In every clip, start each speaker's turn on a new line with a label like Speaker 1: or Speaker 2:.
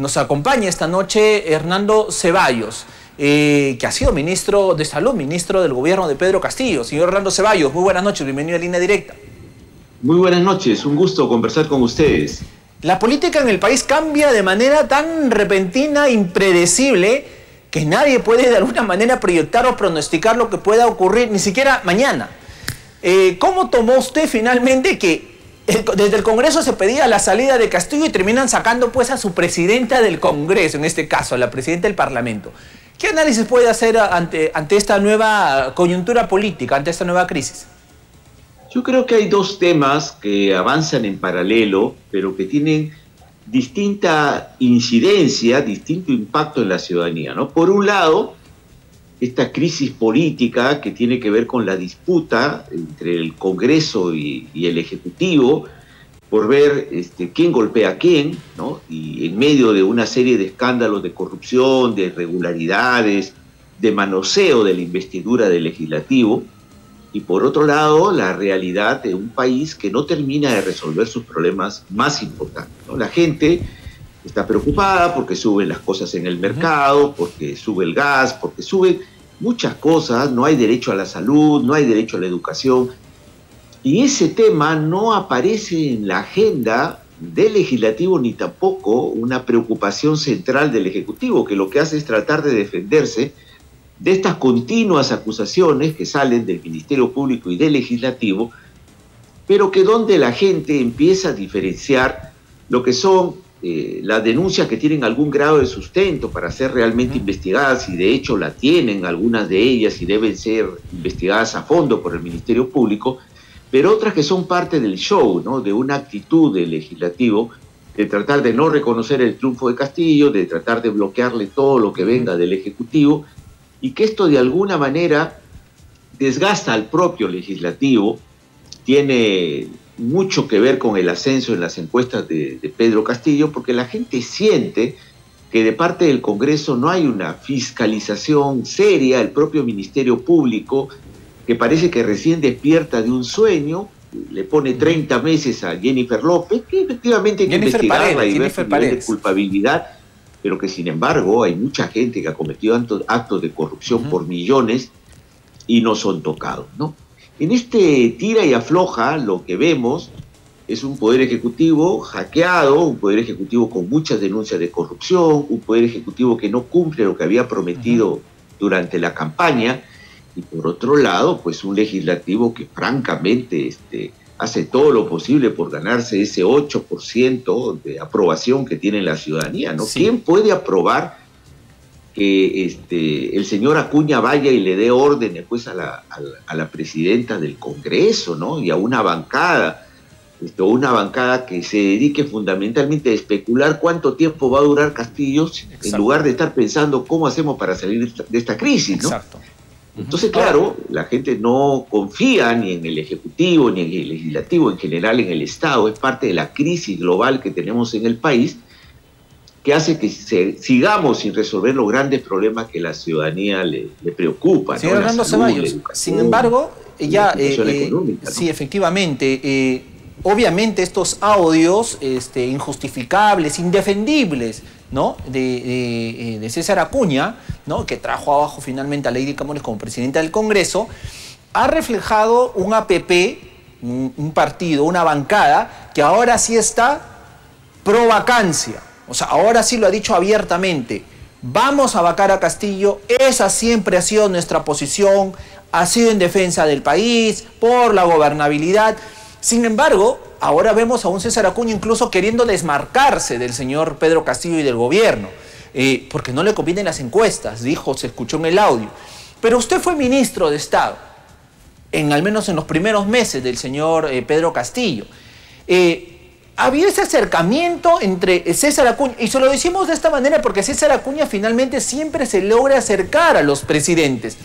Speaker 1: Nos acompaña esta noche Hernando Ceballos, que ha sido ministro de Salud, ministro del gobierno de Pedro Castillo. Señor Hernando Ceballos, muy buenas noches, bienvenido a Línea Directa.
Speaker 2: Muy buenas noches, un gusto conversar con ustedes.
Speaker 1: La política en el país cambia de manera tan repentina, impredecible, que nadie puede de alguna manera proyectar o pronosticar lo que pueda ocurrir, ni siquiera mañana. ¿Cómo tomó usted finalmente que desde el Congreso se pedía la salida de Castillo y terminan sacando pues a su presidenta del Congreso, en este caso, a la presidenta del Parlamento? ¿Qué análisis puede hacer ante esta nueva coyuntura política, ante esta nueva crisis?
Speaker 2: Yo creo que hay dos temas que avanzan en paralelo, pero que tienen distinta incidencia, distinto impacto en la ciudadanía, ¿no? Por un lado, esta crisis política que tiene que ver con la disputa entre el Congreso y el Ejecutivo por ver quién golpea a quién, ¿no? Y en medio de una serie de escándalos de corrupción, de irregularidades, de manoseo de la investidura del Legislativo. Y por otro lado, la realidad de un país que no termina de resolver sus problemas más importantes, ¿no? La gente está preocupada porque suben las cosas en el mercado, porque sube el gas, porque suben muchas cosas, no hay derecho a la salud, no hay derecho a la educación. Y ese tema no aparece en la agenda del Legislativo ni tampoco una preocupación central del Ejecutivo, que lo que hace es tratar de defenderse de estas continuas acusaciones que salen del Ministerio Público y del Legislativo, pero que donde la gente empieza a diferenciar lo que son las denuncias que tienen algún grado de sustento para ser realmente investigadas, y de hecho la tienen algunas de ellas y deben ser investigadas a fondo por el Ministerio Público, pero otras que son parte del show, ¿no? De una actitud del Legislativo de tratar de no reconocer el triunfo de Castillo, de tratar de bloquearle todo lo que venga del Ejecutivo, y que esto de alguna manera desgasta al propio Legislativo. Tiene mucho que ver con el ascenso en las encuestas de Pedro Castillo, porque la gente siente que de parte del Congreso no hay una fiscalización seria. El propio Ministerio Público, que parece que recién despierta de un sueño, le pone 30 meses a Jennifer López, que efectivamente hay que investigarla y ver su nivel de culpabilidad, pero que sin embargo hay mucha gente que ha cometido actos de corrupción por millones y no son tocados, ¿no? En este tira y afloja lo que vemos es un poder ejecutivo hackeado, un poder ejecutivo con muchas denuncias de corrupción, un poder ejecutivo que no cumple lo que había prometido durante la campaña, y por otro lado, pues un legislativo que francamente hace todo lo posible por ganarse ese 8% de aprobación que tiene la ciudadanía, ¿no? Sí. ¿Quién puede aprobar que el señor Acuña vaya y le dé órdenes pues a la presidenta del Congreso, ¿no? Y a una bancada que se dedique fundamentalmente a especular cuánto tiempo va a durar Castillo, en lugar de estar pensando cómo hacemos para salir de esta crisis, ¿no? Exacto. Entonces, claro, la gente no confía ni en el Ejecutivo, ni en el Legislativo, en general en el Estado. Es parte de la crisis global que tenemos en el país, que hace que sigamos sin resolver los grandes problemas que la ciudadanía le preocupa.
Speaker 1: Señor Hernando Ceballos, sin embargo, sí, efectivamente, obviamente estos audios injustificables, indefendibles, ¿no? de César Acuña, ¿no? Que trajo abajo finalmente a Lady Camones como presidenta del Congreso, ha reflejado un APP, un partido, una bancada, que ahora sí está pro vacancia. O sea, ahora sí lo ha dicho abiertamente. Vamos a vacar a Castillo, esa siempre ha sido nuestra posición, ha sido en defensa del país, por la gobernabilidad. Sin embargo, ahora vemos a un César Acuña incluso queriendo desmarcarse del señor Pedro Castillo y del gobierno, porque no le convienen las encuestas, dijo, se escuchó en el audio. Pero usted fue ministro de Estado, al menos en los primeros meses del señor Pedro Castillo. Había ese acercamiento entre César Acuña, y se lo decimos de esta manera porque César Acuña finalmente siempre se logra acercar a los presidentes.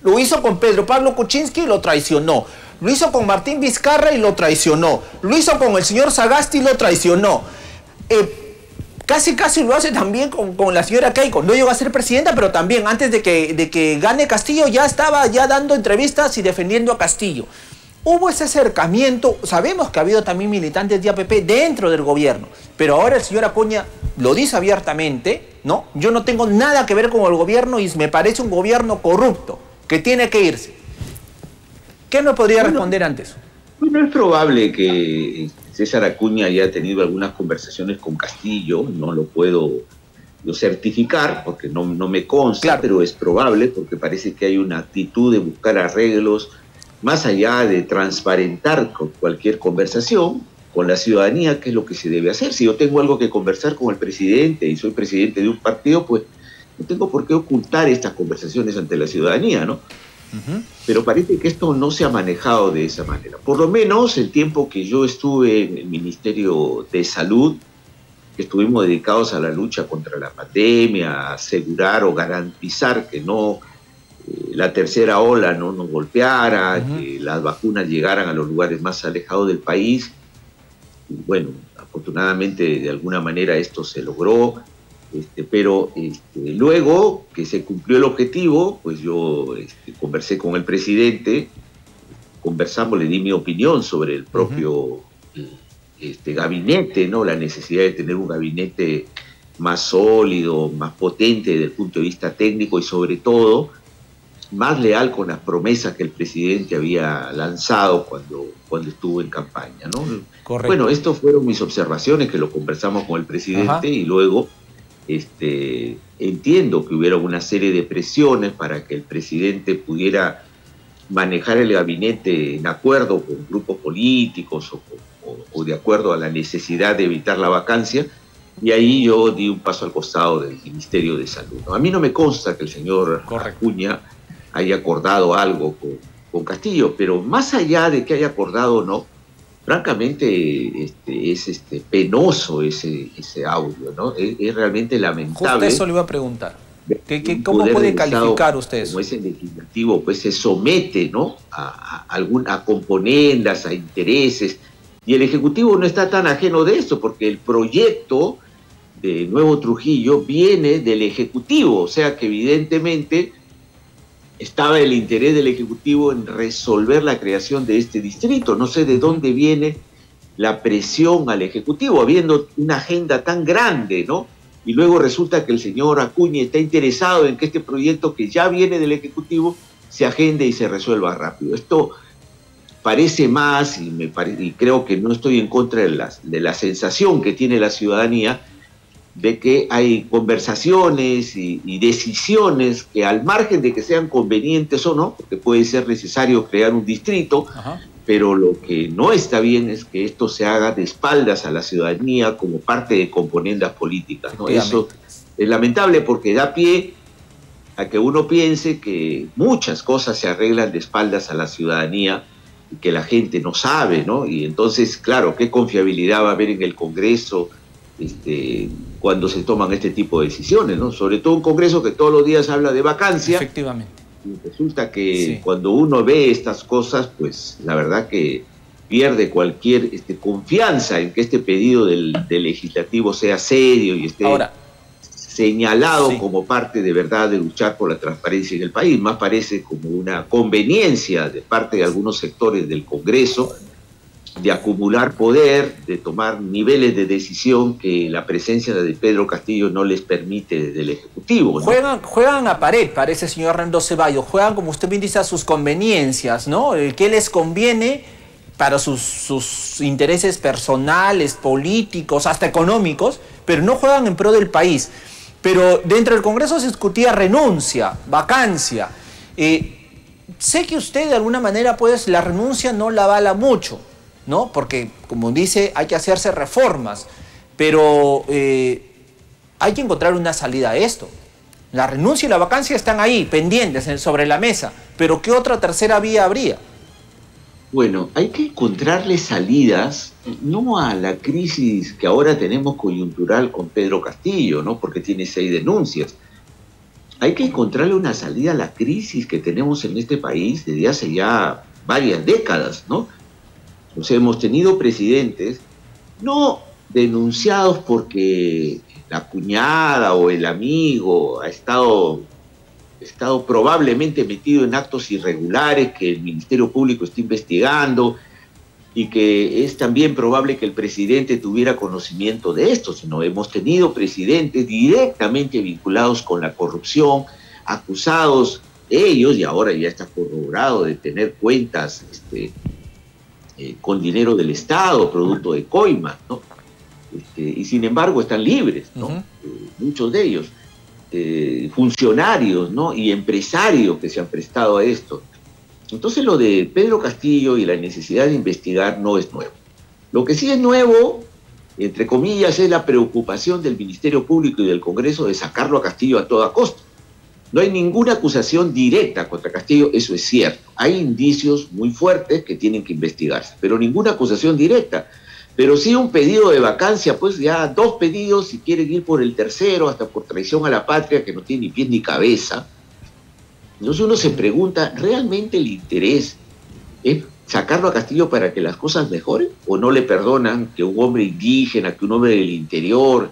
Speaker 1: Lo hizo con Pedro Pablo Kuczynski y lo traicionó. Lo hizo con Martín Vizcarra y lo traicionó. Lo hizo con el señor Sagasti y lo traicionó. Casi lo hace también con la señora Keiko. No llegó a ser presidenta, pero también antes de que gane Castillo ya estaba dando entrevistas y defendiendo a Castillo. Hubo ese acercamiento, sabemos que ha habido también militantes de APP dentro del gobierno, pero ahora el señor Acuña lo dice abiertamente, ¿no? Yo no tengo nada que ver con el gobierno y me parece un gobierno corrupto, que tiene que irse. ¿Qué me podría responder ante eso?
Speaker 2: Bueno, es probable que César Acuña haya tenido algunas conversaciones con Castillo, no lo puedo certificar porque no me consta, claro, pero es probable porque parece que hay una actitud de buscar arreglos más allá de transparentar cualquier conversación con la ciudadanía, que es lo que se debe hacer. Si yo tengo algo que conversar con el presidente y soy presidente de un partido, pues no tengo por qué ocultar estas conversaciones ante la ciudadanía, ¿no? Pero parece que esto no se ha manejado de esa manera. Por lo menos el tiempo que yo estuve en el Ministerio de Salud, que estuvimos dedicados a la lucha contra la pandemia, a asegurar o garantizar que no la tercera ola no nos golpeara, que las vacunas llegaran a los lugares más alejados del país. Y bueno, afortunadamente de alguna manera esto se logró. Pero luego que se cumplió el objetivo, pues yo conversé con el presidente, conversamos, le di mi opinión sobre el propio gabinete, ¿no? La necesidad de tener un gabinete más sólido, más potente desde el punto de vista técnico y sobre todo más leal con las promesas que el presidente había lanzado cuando estuvo en campaña, ¿no? Correcto. Bueno, estas fueron mis observaciones, que lo conversamos con el presidente y luego entiendo que hubiera una serie de presiones para que el presidente pudiera manejar el gabinete en acuerdo con grupos políticos o de acuerdo a la necesidad de evitar la vacancia, y ahí yo di un paso al costado del Ministerio de Salud, ¿no? A mí no me consta que el señor Acuña haya acordado algo con Castillo, pero más allá de que haya acordado o no, francamente es penoso ese audio, ¿no? Es realmente lamentable.
Speaker 1: Justo eso le iba a preguntar. ¿Cómo puede calificar usted eso?
Speaker 2: Como ese legislativo pues se somete, ¿no? a componendas, a intereses, y el Ejecutivo no está tan ajeno de esto, porque el proyecto de Nuevo Trujillo viene del Ejecutivo, o sea que evidentemente estaba el interés del Ejecutivo en resolver la creación de este distrito. No sé de dónde viene la presión al Ejecutivo, habiendo una agenda tan grande, ¿no? Y luego resulta que el señor Acuña está interesado en que este proyecto que ya viene del Ejecutivo se agende y se resuelva rápido. Esto parece más, y creo que no estoy en contra de la sensación que tiene la ciudadanía, de que hay conversaciones y decisiones que, al margen de que sean convenientes o no, porque puede ser necesario crear un distrito, pero lo que no está bien es que esto se haga de espaldas a la ciudadanía como parte de componendas políticas, ¿no? Eso es lamentable porque da pie a que uno piense que muchas cosas se arreglan de espaldas a la ciudadanía y que la gente no sabe, ¿no? Y entonces, claro, ¿qué confiabilidad va a haber en el Congreso cuando se toman este tipo de decisiones, ¿no? Sobre todo un Congreso que todos los días habla de vacancia.
Speaker 1: Efectivamente.
Speaker 2: Y resulta que cuando uno ve estas cosas, pues la verdad que pierde cualquier confianza en que este pedido del legislativo sea serio y esté señalado como parte de verdad de luchar por la transparencia en el país. Más parece como una conveniencia de parte de algunos sectores del Congreso de acumular poder, de tomar niveles de decisión que la presencia de Pedro Castillo no les permite desde el Ejecutivo, ¿no?
Speaker 1: Juegan a pared, parece, señor Hernando Ceballos, juegan, como usted bien dice, a sus conveniencias, ¿no? ¿Qué les conviene para sus intereses personales, políticos, hasta económicos, pero no juegan en pro del país? Pero dentro del Congreso se discutía renuncia, vacancia. Sé que usted de alguna manera, pues, la renuncia no la avala mucho, ¿no? Porque, como dice, hay que hacerse reformas, pero hay que encontrar una salida a esto. La renuncia y la vacancia están ahí, pendientes, sobre la mesa, pero ¿qué otra tercera vía habría?
Speaker 2: Bueno, hay que encontrarle salidas, no a la crisis que ahora tenemos coyuntural con Pedro Castillo, ¿no? Porque tiene 6 denuncias. Hay que encontrarle una salida a la crisis que tenemos en este país desde hace ya varias décadas, ¿no? O sea, hemos tenido presidentes no denunciados porque la cuñada o el amigo ha estado estado probablemente metido en actos irregulares que el Ministerio Público está investigando y que es también probable que el presidente tuviera conocimiento de esto, sino hemos tenido presidentes directamente vinculados con la corrupción, acusados ellos, y ahora ya está corroborado, de tener cuentas con dinero del Estado, producto de coimas, ¿no? Y sin embargo están libres, ¿no? Muchos de ellos, funcionarios, ¿no? Y empresarios que se han prestado a esto. Entonces lo de Pedro Castillo y la necesidad de investigar no es nuevo. Lo que sí es nuevo, entre comillas, es la preocupación del Ministerio Público y del Congreso de sacarlo a Castillo a toda costa. No hay ninguna acusación directa contra Castillo, eso es cierto. Hay indicios muy fuertes que tienen que investigarse, pero ninguna acusación directa. Pero sí un pedido de vacancia, pues ya 2 pedidos, si quieren ir por el tercero, hasta por traición a la patria, que no tiene ni pies ni cabeza. Entonces uno se pregunta, ¿realmente el interés es sacarlo a Castillo para que las cosas mejoren? ¿O no le perdonan que un hombre indígena, que un hombre del interior,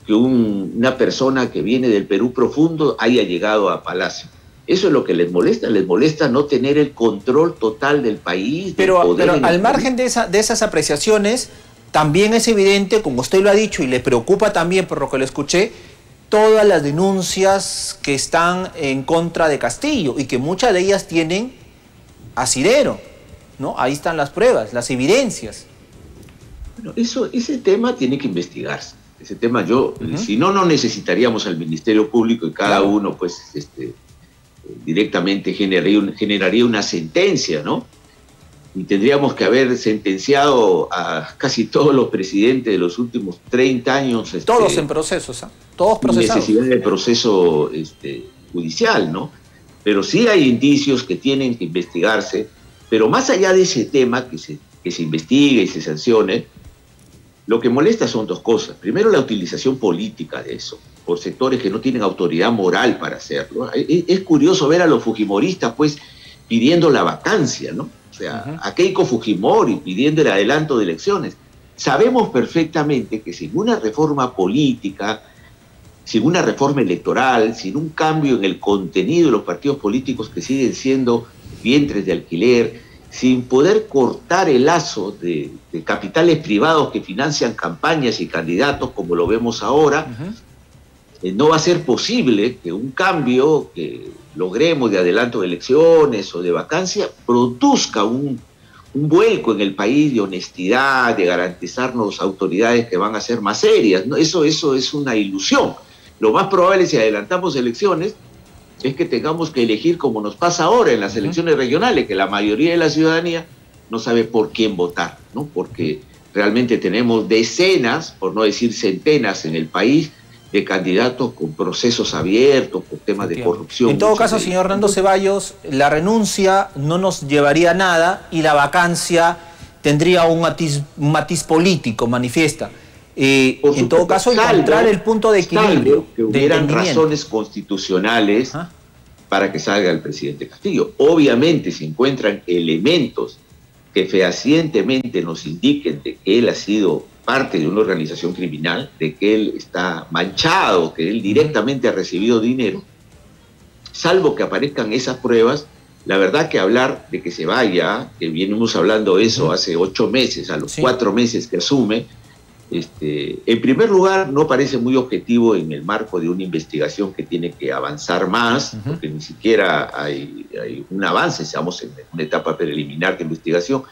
Speaker 2: que una persona que viene del Perú profundo haya llegado a Palacio? Eso es lo que les molesta no tener el control total del país.
Speaker 1: Pero al margen de esas apreciaciones, también es evidente, como usted lo ha dicho, y le preocupa también por lo que le escuché, todas las denuncias que están en contra de Castillo y que muchas de ellas tienen asidero, ¿no? Ahí están las pruebas, las evidencias.
Speaker 2: Bueno, ese tema tiene que investigarse. Ese tema si no, no necesitaríamos al Ministerio Público y cada uno, pues, directamente generaría una sentencia, ¿no? Y tendríamos que haber sentenciado a casi todos los presidentes de los últimos 30 años.
Speaker 1: Todos en procesos, ¿eh? Todos procesados.
Speaker 2: Sin necesidad de proceso judicial, ¿no? Pero sí hay indicios que tienen que investigarse, pero más allá de ese tema, que se investigue y se sancione, lo que molesta son 2 cosas. Primero, la utilización política de eso, por sectores que no tienen autoridad moral para hacerlo. Es curioso ver a los fujimoristas, pues, pidiendo la vacancia, ¿no? O sea, a Keiko Fujimori pidiendo el adelanto de elecciones. Sabemos perfectamente que sin una reforma política, sin una reforma electoral, sin un cambio en el contenido de los partidos políticos que siguen siendo vientres de alquiler, sin poder cortar el lazo de capitales privados que financian campañas y candidatos como lo vemos ahora, no va a ser posible que un cambio que logremos de adelanto de elecciones o de vacancia produzca un vuelco en el país de honestidad, de garantizarnos autoridades que van a ser más serias, ¿no? Eso es una ilusión. Lo más probable, si adelantamos elecciones, es que tengamos que elegir como nos pasa ahora en las elecciones regionales, que la mayoría de la ciudadanía no sabe por quién votar, ¿no? Porque realmente tenemos decenas, por no decir centenas en el país, de candidatos con procesos abiertos, por temas de corrupción.
Speaker 1: En todo caso, señor Hernando Ceballos, la renuncia no nos llevaría a nada y la vacancia tendría un matiz político, manifiesta. En todo caso, encontrar el punto de equilibrio.
Speaker 2: Que hubieran razones constitucionales para que salga el presidente Castillo. Obviamente, si encuentran elementos que fehacientemente nos indiquen de que él ha sido parte de una organización criminal, de que él está manchado, que él directamente ha recibido dinero, salvo que aparezcan esas pruebas, la verdad que hablar de que se vaya, que venimos hablando eso hace 8 meses, a los 4 meses que asume, en primer lugar no parece muy objetivo en el marco de una investigación que tiene que avanzar más, porque ni siquiera hay un avance, estamos en una etapa preliminar de investigación,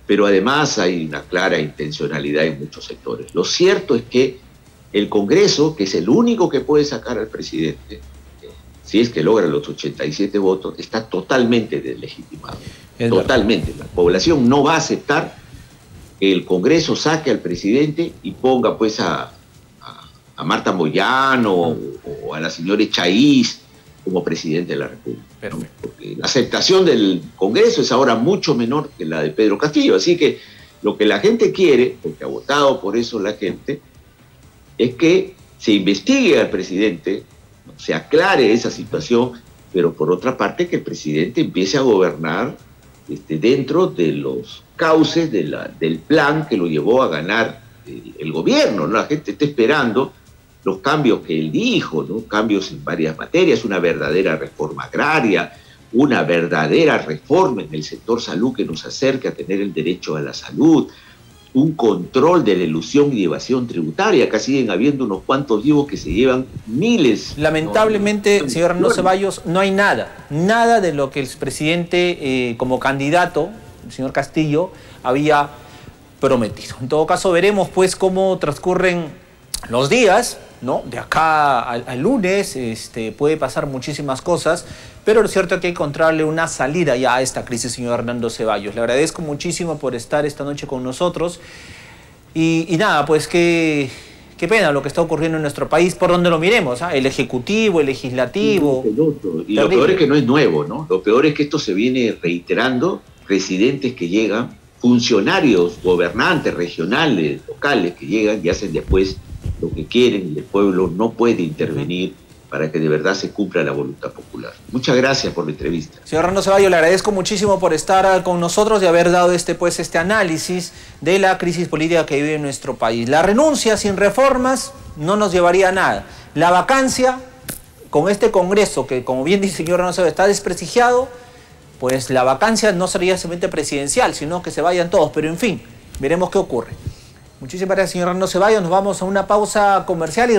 Speaker 2: pero además hay una clara intencionalidad en muchos sectores. Lo cierto es que el Congreso, que es el único que puede sacar al presidente, si es que logra los 87 votos, está totalmente deslegitimado. Totalmente. La población no va a aceptar que el Congreso saque al presidente y ponga pues a Marta Moyano o a la señora Echaíz como presidente de la República. ¿No? Porque la aceptación del Congreso es ahora mucho menor que la de Pedro Castillo. Así que lo que la gente quiere, porque ha votado por eso la gente, es que se investigue al presidente, ¿no? Se aclare esa situación, pero por otra parte que el presidente empiece a gobernar dentro de los cauces del plan que lo llevó a ganar el gobierno, ¿no? La gente está esperando los cambios que él dijo, ¿no? Cambios en varias materias, una verdadera reforma agraria, una verdadera reforma en el sector salud que nos acerque a tener el derecho a la salud, un control de la elusión y evasión tributaria. Acá siguen habiendo unos cuantos vivos que se llevan miles.
Speaker 1: Lamentablemente, señor Hernando Ceballos, no hay nada de lo que el presidente como candidato, el señor Castillo, había prometido. En todo caso, veremos pues cómo transcurren los días, ¿no? De acá al lunes puede pasar muchísimas cosas, pero lo cierto es que hay que encontrarle una salida ya a esta crisis, señor Hernando Ceballos. Le agradezco muchísimo por estar esta noche con nosotros y nada, pues qué pena lo que está ocurriendo en nuestro país, por donde lo miremos, ¿eh? El Ejecutivo, el Legislativo.
Speaker 2: Y lo peor es que no es nuevo, ¿no? Lo peor es que esto se viene reiterando, presidentes que llegan, funcionarios, gobernantes regionales, locales que llegan y hacen después lo que quieren y el pueblo no puede intervenir para que de verdad se cumpla la voluntad popular. Muchas gracias por la entrevista.
Speaker 1: Señor Hernando Ceballos, le agradezco muchísimo por estar con nosotros y haber dado este análisis de la crisis política que vive nuestro país. La renuncia sin reformas no nos llevaría a nada. La vacancia con este Congreso, que como bien dice el señor Hernando Ceballos, está desprestigiado, pues la vacancia no sería simplemente presidencial, sino que se vayan todos. Pero en fin, veremos qué ocurre. Muchísimas gracias, señor Hernando Ceballos. Nos vamos a una pausa comercial y